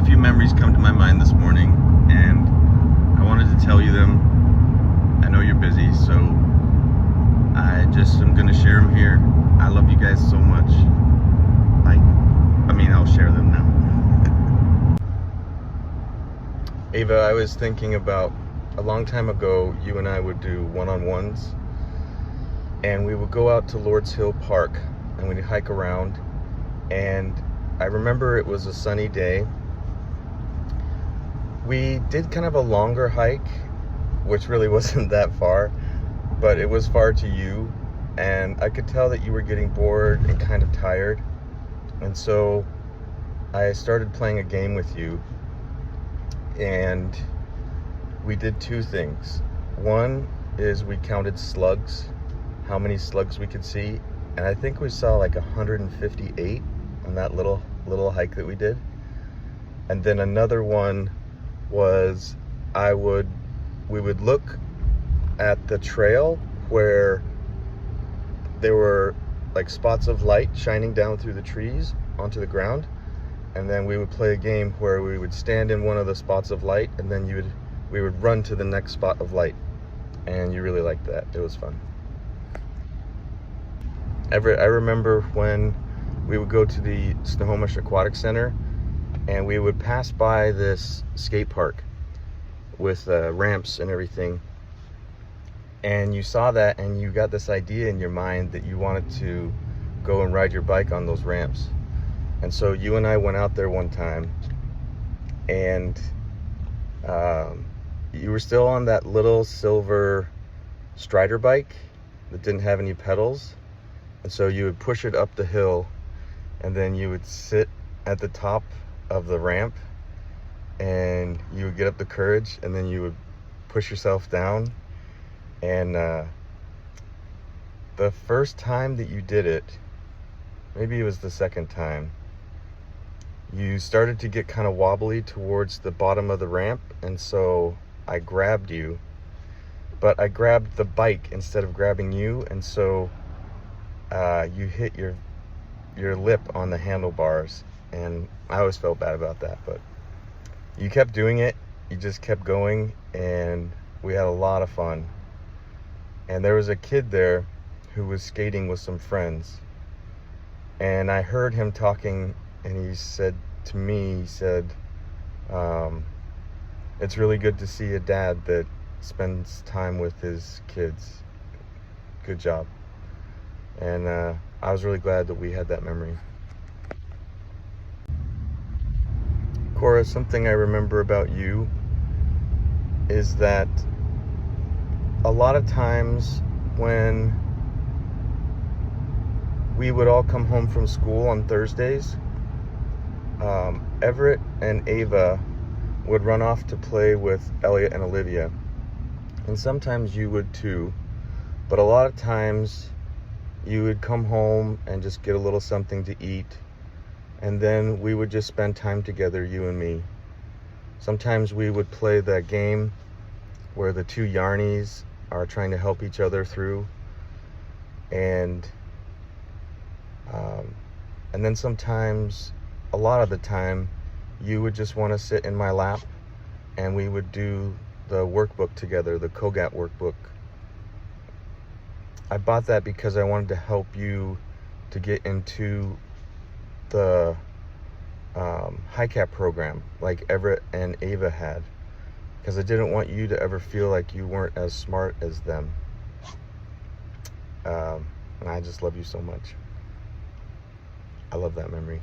a few memories come to my mind this morning, and I wanted to tell you them. I know you're busy, so I just am going to share them here. I love you guys so much. I'll share them now. Ava, I was thinking about a long time ago, you and I would do one-on-ones, and we would go out to Lord's Hill Park, and we'd hike around, and I remember it was a sunny day. We did kind of a longer hike, which really wasn't that far, but it was far to you, and I could tell that you were getting bored and kind of tired, and so I started playing a game with you, and we did two things. One is we counted slugs, how many slugs we could see, and I think we saw like 158 on that little hike that we did. And then another one was we would look at the trail where there were like spots of light shining down through the trees onto the ground, and then we would play a game where we would stand in one of the spots of light, and then we would run to the next spot of light. And you really liked that. It was fun. I remember when we would go to the Snohomish Aquatic Center, and we would pass by this skate park with ramps and everything, and you saw that and you got this idea in your mind that you wanted to go and ride your bike on those ramps. And so you and I went out there one time, and you were still on that little silver Strider bike that didn't have any pedals, and so you would push it up the hill, and then you would sit at the top of the ramp, and you would get up the courage, and then you would push yourself down. And the first time that you did it, maybe it was the second time, you started to get kind of wobbly towards the bottom of the ramp, and so I grabbed you, but I grabbed the bike instead of grabbing you, and so you hit your lip on the handlebars, and I always felt bad about that, but you kept doing it. You just kept going, and we had a lot of fun. And there was a kid there who was skating with some friends, and I heard him talking, and he said to me, it's really good to see a dad that spends time with his kids. Good job. And I was really glad that we had that memory. Cora, something I remember about you is that a lot of times when we would all come home from school on Thursdays, Everett and Ava would run off to play with Elliot and Olivia. And sometimes you would too, but a lot of times you would come home and just get a little something to eat, and then we would just spend time together, you and me. Sometimes we would play that game where the two Yarnies are trying to help each other through, and then sometimes, a lot of the time, you would just want to sit in my lap, and we would do the workbook together, the Kogat workbook. I bought that because I wanted to help you to get into the HiCap program like Everett and Ava had, because I didn't want you to ever feel like you weren't as smart as them. And I just love you so much. I love that memory.